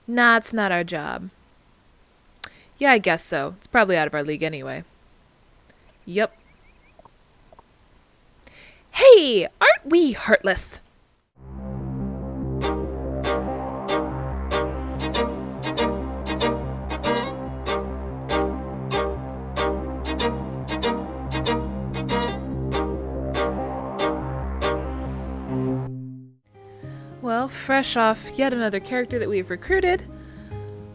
Nah, it's not our job. Yeah, I guess so. It's probably out of our league anyway. Yep. Hey, aren't we heartless? Well, fresh off yet another character that we've recruited,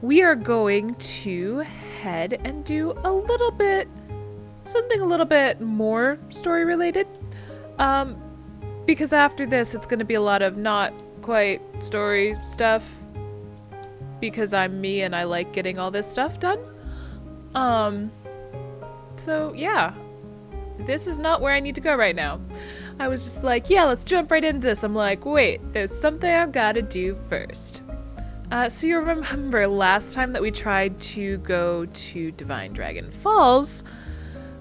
we are going to head and do something a little bit more story related. Um, because after this, it's going to be a lot of not quite story stuff. Because I'm me and I like getting all this stuff done. So yeah, this is not where I need to go right now. I was just like, yeah, let's jump right into this. I'm like, wait, there's something I've got to do first. So you remember last time that we tried to go to Divine Dragon Falls,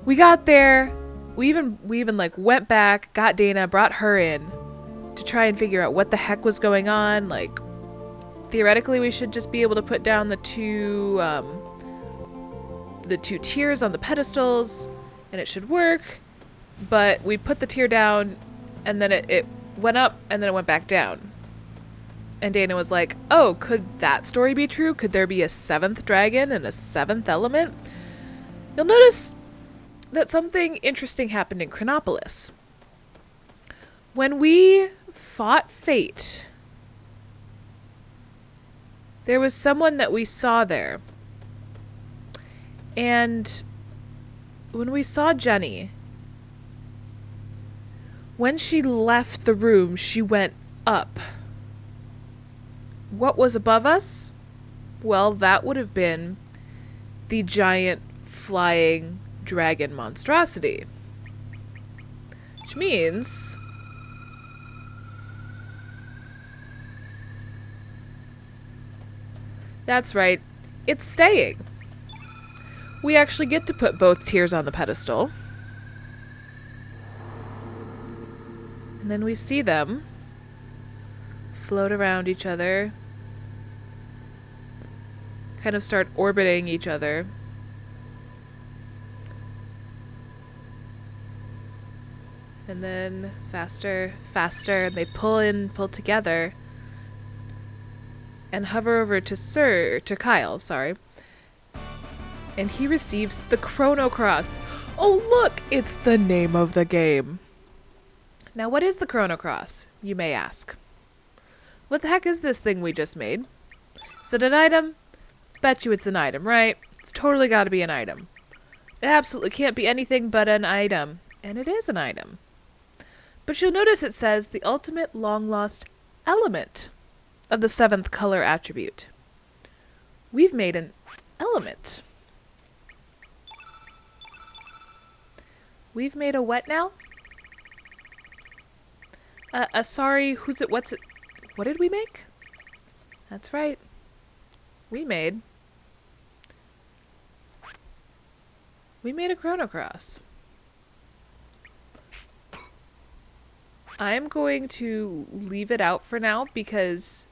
we got there, we even like went back, got Dana, brought her in to try and figure out what the heck was going on. Like, theoretically, we should just be able to put down the two tiers on the pedestals, and it should work. But we put the tier down, and then it went up, and then it went back down. And Dana was like, oh, could that story be true? Could there be a 7th dragon and a 7th element? You'll notice that something interesting happened in Chronopolis. When we fought Fate, there was someone that we saw there. And when we saw Jenny, when she left the room, she went up. What was above us? Well, that would have been the giant flying dragon monstrosity. Which means that's right, it's staying. We actually get to put both tiers on the pedestal. And then we see them float around each other, kind of start orbiting each other. And then faster, and they pull together and hover over to Kyle, and he receives the Chrono Cross. Oh look, it's the name of the game. Now what is the Chrono Cross, you may ask? What the heck is this thing we just made? Is it an item? Bet you it's an item, right? It's totally gotta be an item. It absolutely can't be anything but an item. And it is an item. But you'll notice it says the ultimate long-lost element of the 7th color attribute. We've made an element. We've made a what now? Sorry, who's it, what's it? What did we make? That's right. We made a Chrono Cross. I'm going to leave it out for now because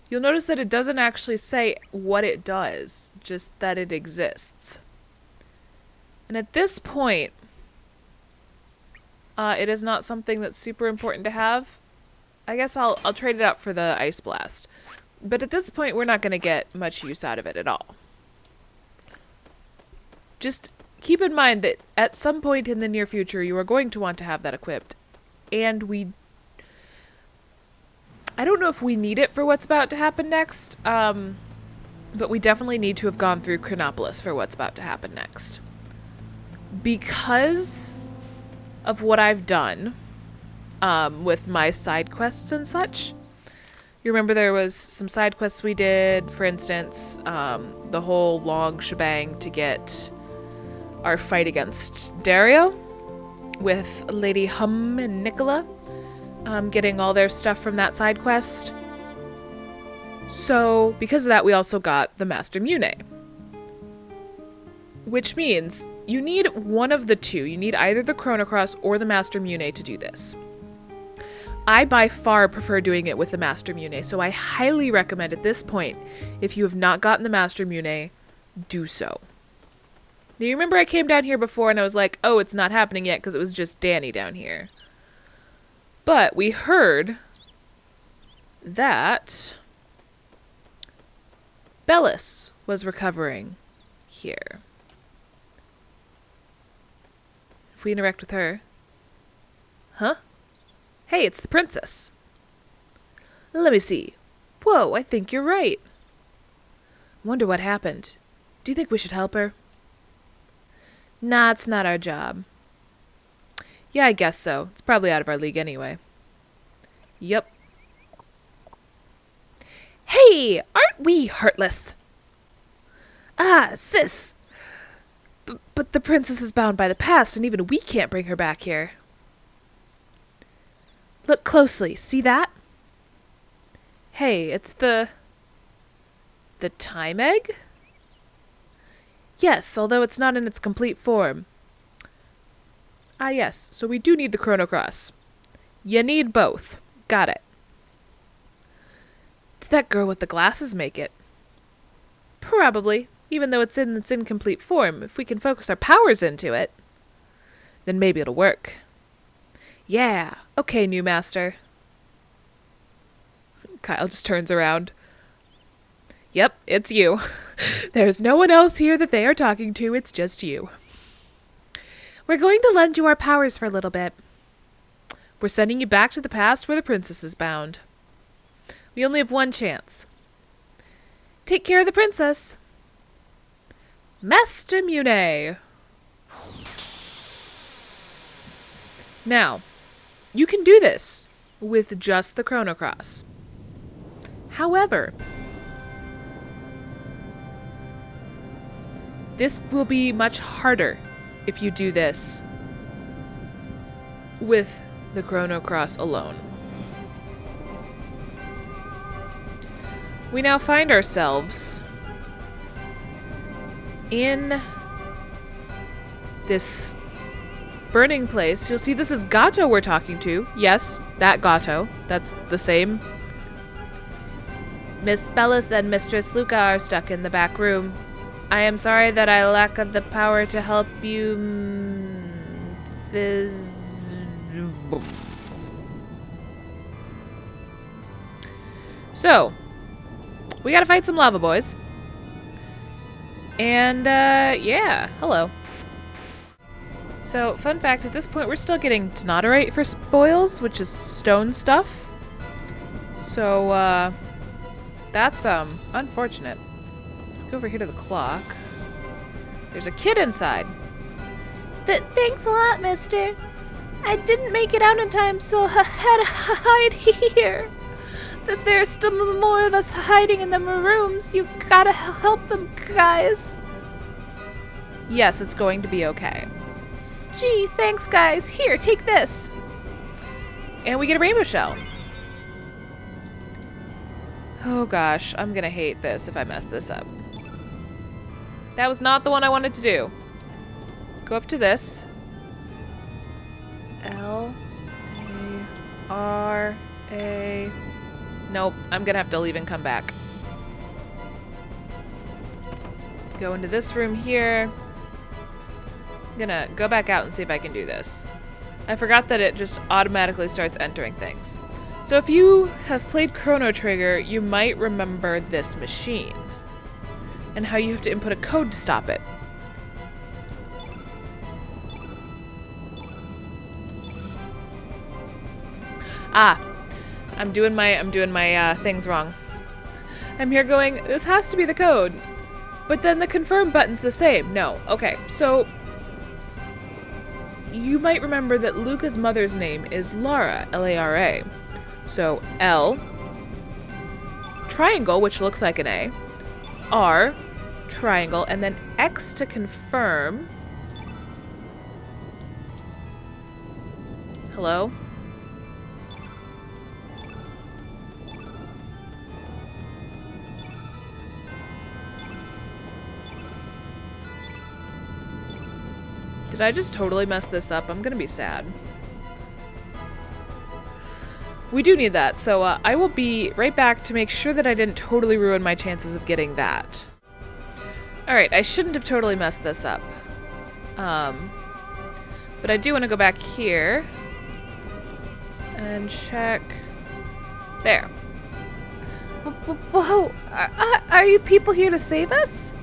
you'll notice that it doesn't actually say what it does, just that it exists. And at this point, it is not something that's super important to have. I guess I'll trade it out for the Ice Blast. But at this point, we're not going to get much use out of it at all. Just keep in mind that at some point in the near future, you are going to want to have that equipped. And I don't know if we need it for what's about to happen next, but we definitely need to have gone through Chronopolis for what's about to happen next. Because of what I've done with my side quests and such. You remember there was some side quests we did, for instance, the whole long shebang to get our fight against Dario with Lady Hum and Nicola, getting all their stuff from that side quest. So, because of that, we also got the Master Mune. Which means you need one of the two. You need either the Chrono Cross or the Master Mune to do this. I by far prefer doing it with the Master Mune, so I highly recommend at this point, if you have not gotten the Master Mune, do so. Now, you remember I came down here before and I was like, oh, it's not happening yet because it was just Danny down here. But we heard that Bellis was recovering here. If we interact with her... Huh? Hey, it's the princess. Let me see. Whoa, I think you're right. Wonder what happened. Do you think we should help her? Nah, it's not our job. Yeah, I guess so. It's probably out of our league anyway. Yep. Hey, aren't we heartless? Ah, sis. But the princess is bound by the past, and even we can't bring her back here. Look closely. See that? Hey, it's the time egg? Yes, although it's not in its complete form. Ah, yes, so we do need the Chrono Cross. You need both. Got it. Did that girl with the glasses make it? Probably, even though it's in its incomplete form. If we can focus our powers into it, then maybe it'll work. Yeah, okay, new master. Kyle just turns around. Yep, it's you. There's no one else here that they are talking to, it's just you. We're going to lend you our powers for a little bit. We're sending you back to the past where the princess is bound. We only have one chance. Take care of the princess. Master Mune. Now, you can do this with just the Chrono Cross. However, this will be much harder if you do this with the Chrono Cross alone. We now find ourselves in this burning place. You'll see this is Gato we're talking to. Yes, that Gato. That's the same. Miss Bellis and Mistress Luca are stuck in the back room. I am sorry that I lack the power to help you. So, we gotta fight some lava boys. And, yeah, hello. So, fun fact, at this point we're still getting Tenoderite for spoils, which is stone stuff. So, that's, unfortunate. Let's go over here to the clock. There's a kid inside. Thanks a lot, mister. I didn't make it out in time, so I had to hide here. That there's still more of us hiding in the rooms. You gotta help them, guys. Yes, it's going to be okay. Gee, thanks, guys. Here, take this. And we get a rainbow shell. Oh gosh, I'm gonna hate this if I mess this up. That was not the one I wanted to do. Go up to this. L-A-R-A... Nope, I'm gonna have to leave and come back. Go into this room here. I'm gonna go back out and see if I can do this. I forgot that it just automatically starts entering things. So if you have played Chrono Trigger, you might remember this machine and how you have to input a code to stop it. Ah, I'm doing my things wrong. I'm here going, this has to be the code. But then the confirm button's the same. No. Okay, so you might remember that Luca's mother's name is Lara, L-A-R-A. So L, triangle, which looks like an A, R, triangle, and then X to confirm. Hello? Did I just totally mess this up? I'm gonna be sad. We do need that, so I will be right back to make sure that I didn't totally ruin my chances of getting that. Alright, I shouldn't have totally messed this up. But I do want to go back here and check. There. Whoa! Are you people here to save us?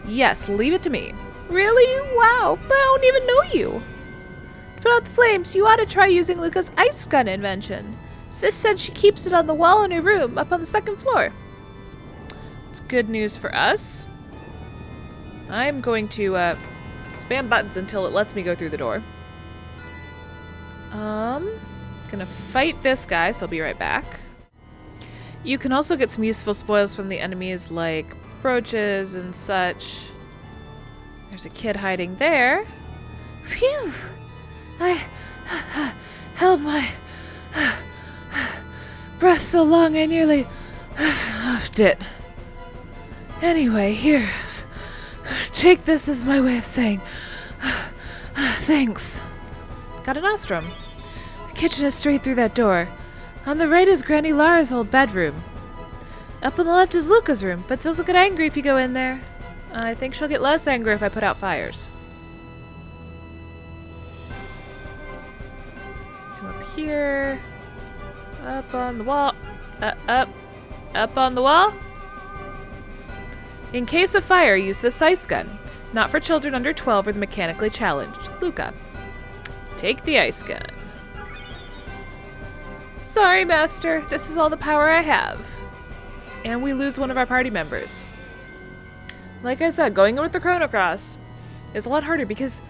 Yes, leave it to me. Really? Wow, but I don't even know you. To put out the flames, you ought to try using Luca's ice gun invention. Sis said she keeps it on the wall in her room up on the 2nd floor. It's good news for us. I'm going to spam buttons until it lets me go through the door. Gonna fight this guy, so I'll be right back. You can also get some useful spoils from the enemies, like brooches and such. There's a kid hiding there. Phew! I held my breath so long I nearly huffed it. Anyway, here. Take this as my way of saying thanks. Got an ostrom. The kitchen is straight through that door. On the right is Granny Lara's old bedroom. Up on the left is Luca's room, but Sis will get angry if you go in there. I think she'll get less angry if I put out fires. Come up here. Up on the wall. Up on the wall. In case of fire, use this ice gun. Not for children under 12 or the mechanically challenged. Luca. Take the ice gun. Sorry, Master. This is all the power I have. And we lose one of our party members. Like I said, going in with the Chrono Cross is a lot harder because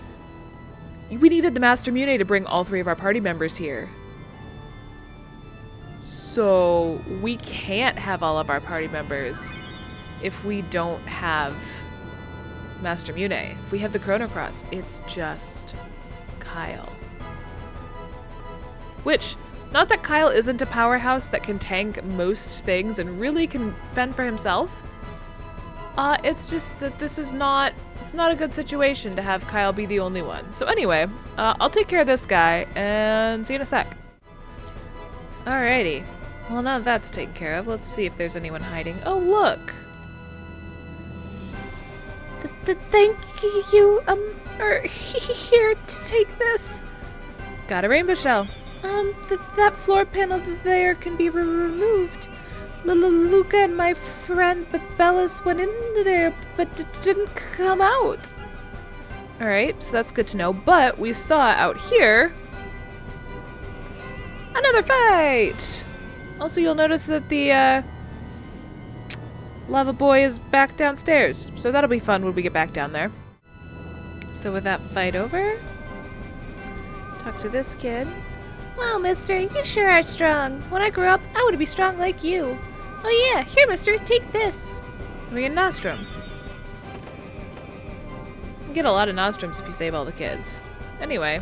we needed the Master Mune to bring all 3 of our party members here. So we can't have all of our party members if we don't have Master Mune. If we have the Chrono Cross, it's just Kyle. Which, not that Kyle isn't a powerhouse that can tank most things and really can fend for himself. It's just that this is not, it's not a good situation to have Kyle be the only one. So anyway, I'll take care of this guy and see you in a sec. Alrighty. Well, now that's taken care of, let's see if there's anyone hiding. Oh, look! Thank you, here to take this. Got a rainbow shell. That floor panel there can be removed. Luca and my friend Bellis went in there, but didn't come out. Alright, so that's good to know, but we saw out here another fight! Also, you'll notice that the, Lava Boy is back downstairs, so that'll be fun when we get back down there. So with that fight over, talk to this kid. Wow, mister, you sure are strong. When I grow up, I want to be strong like you. Oh yeah, here mister, take this. And we get an nostrum. You get a lot of nostrums if you save all the kids. Anyway,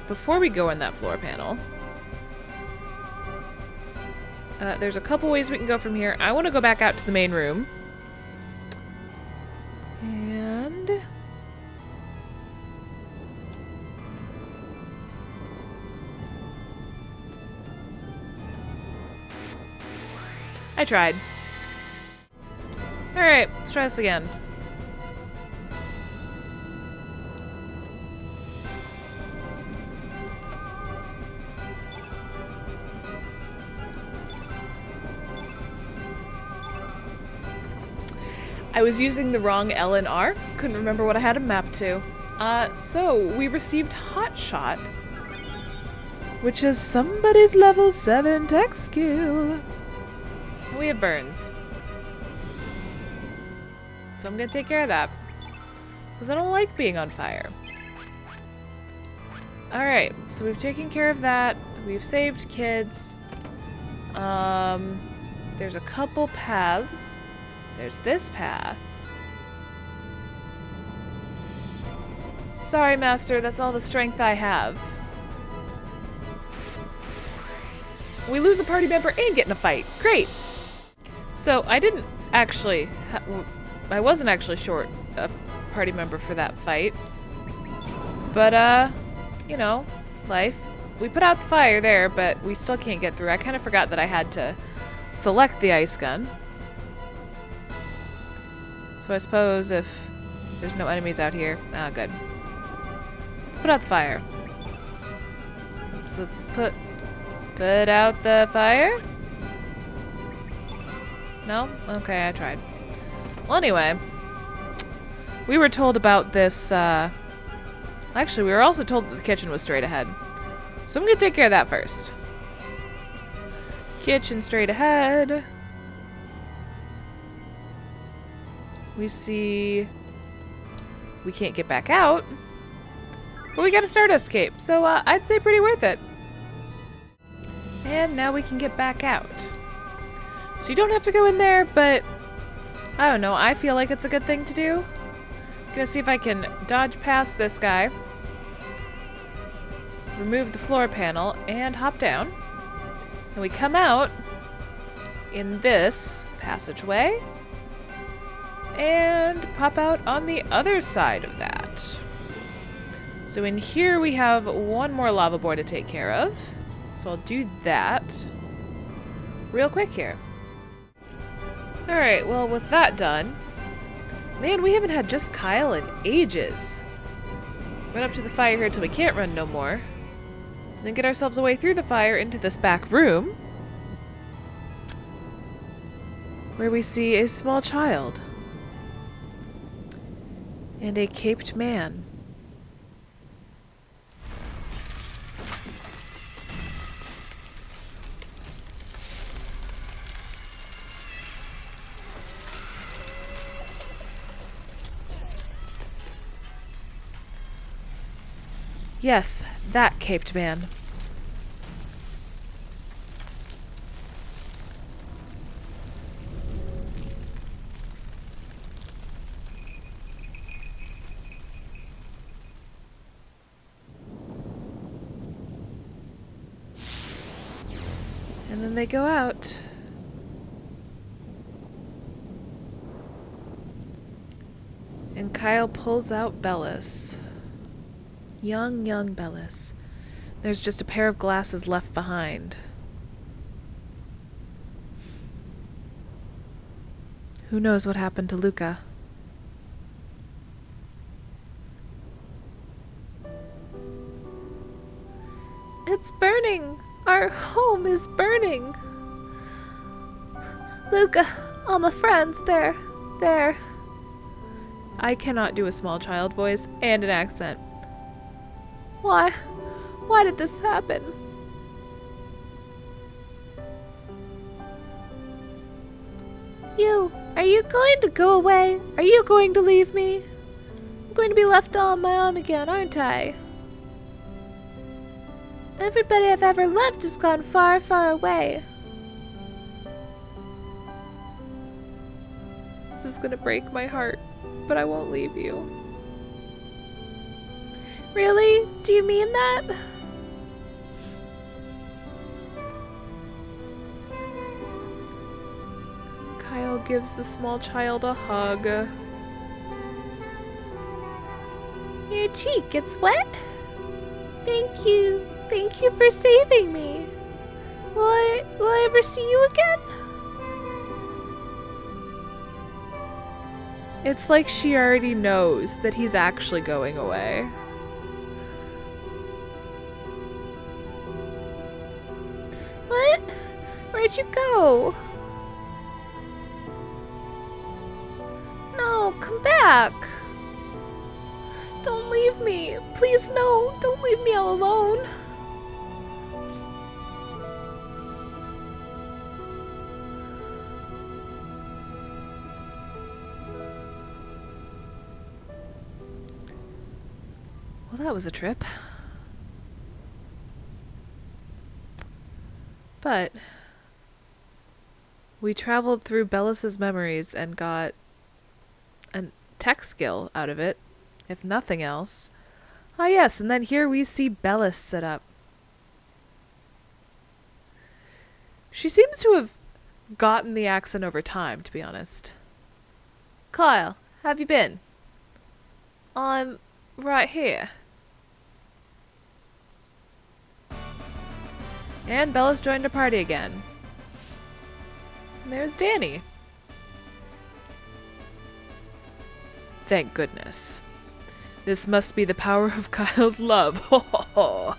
before we go in that floor panel, there's a couple ways we can go from here. I want to go back out to the main room. And I tried. Alright, let's try this again. I was using the wrong L and R. Couldn't remember what I had them mapped to. So we received Hot Shot, which is somebody's level 7 tech skill. We have burns. So I'm gonna take care of that. Because I don't like being on fire. Alright, so we've taken care of that. We've saved kids. There's a couple paths. There's this path. Sorry, Master, that's all the strength I have. We lose a party member and get in a fight. Great! So, I didn't actually... I wasn't actually short a party member for that fight. But, you know, life. we put out the fire there, but we still can't get through. I kind of forgot that I had to select the ice gun. So I suppose if there's no enemies out here... Ah, good. Let's put out the fire. Let's put out the fire? No? Okay, I tried. Well, anyway. We were told about this, Actually, we were also told that the kitchen was straight ahead. So I'm gonna take care of that first. Kitchen straight ahead. We see... We can't get back out. But we got a Stardust Cape, so I'd say pretty worth it. And now we can get back out. So you don't have to go in there, but... I don't know, I feel like it's a good thing to do. I'm gonna see if I can dodge past this guy. Remove the floor panel, and hop down. And we come out in this passageway. And pop out on the other side of that. So in here we have one more lava boy to take care of. So I'll do that real quick here. Alright, well with that done, man, we haven't had just Kyle in ages. Run up to the fire here till we can't run no more. Then get ourselves away through the fire into this back room, where we see a small child and a caped man. Yes, that caped man. And then they go out. And Kyle pulls out Bellis. Young Bellis. There's just a pair of glasses left behind. Who knows what happened to Luca? It's burning! Our home is burning! Luca, all my friends, there. I cannot do a small child voice and an accent. Why? Why did this happen? Are you going to go away? Are you going to leave me? I'm going to be left all on my own again, aren't I? Everybody I've ever loved has gone far, far away. This is gonna break my heart, but I won't leave you. Really? Do you mean that? Kyle gives the small child a hug. Your cheek gets wet? Thank you. Thank you for saving me. Will I ever see you again? It's like she already knows that he's actually going away. What? Where'd you go? No, come back. Don't leave me. Please, no. Don't leave me all alone. Well, that was a trip. But we traveled through Bellis's memories and got a tech skill out of it, if nothing else. Ah, yes, and then here we see Bellis sit up. She seems to have gotten the accent over time, to be honest. Kyle, have you been? I'm right here. And Bella's joined the party again. And there's Danny. Thank goodness. This must be the power of Kyle's love. Ho ho ho.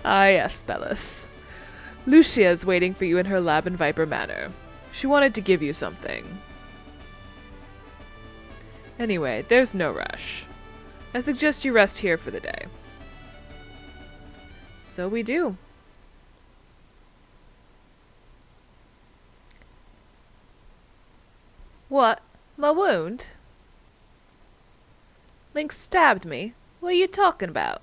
Ah yes, Bellis. Lucia is waiting for you in her lab in Viper Manor. She wanted to give you something. Anyway, there's no rush. I suggest you rest here for the day. So we do. What? My wound? Link stabbed me. What are you talking about?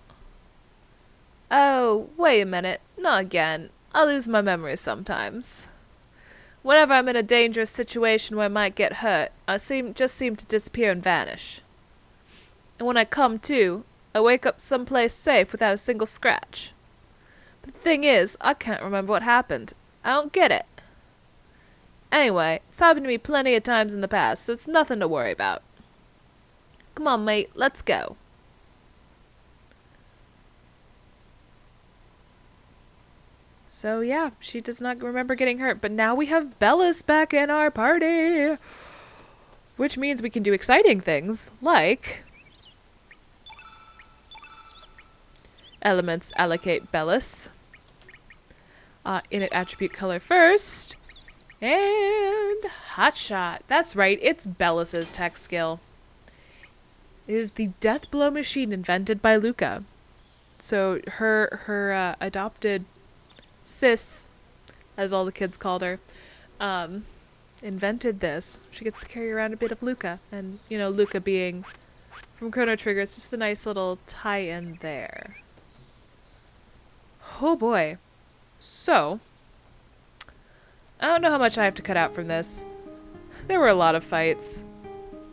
Oh, wait a minute. Not again. I lose my memory sometimes. Whenever I'm in a dangerous situation where I might get hurt, I just seem to disappear and vanish. And when I come to, I wake up someplace safe without a single scratch. But the thing is, I can't remember what happened. I don't get it. Anyway, it's happened to me plenty of times in the past, so it's nothing to worry about. Come on, mate, let's go. So yeah, she does not remember getting hurt, but now we have Bellis back in our party. Which means we can do exciting things, like elements allocate Bellis. Init attribute color first. And hotshot. That's right, it's Bellis's tech skill. It is the death blow machine invented by Luca. So her adopted sis, as all the kids called her, invented this. She gets to carry around a bit of Luca. And, you know, Luca being from Chrono Trigger, it's just a nice little tie-in there. Oh boy. So, I don't know how much I have to cut out from this. There were a lot of fights.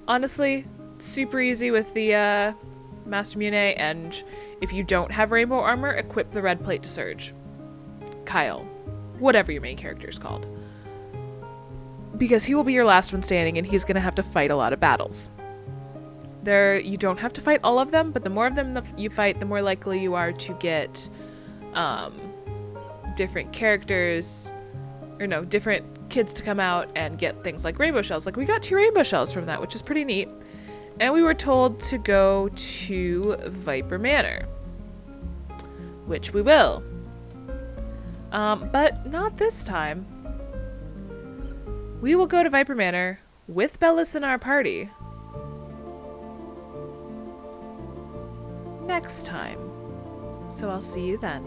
Honestly, super easy with the Master Mune, and if you don't have rainbow armor, equip the red plate to Surge. Kyle. Whatever your main character is called. Because he will be your last one standing, and he's going to have to fight a lot of battles. You don't have to fight all of them, but the more of them you fight, the more likely you are to get different characters, or no, different kids to come out and get things like rainbow shells. Like, we got 2 rainbow shells from that, which is pretty neat. And we were told to go to Viper Manor, which we will. But not this time. We will go to Viper Manor with Bellis in our party next time. So I'll see you then.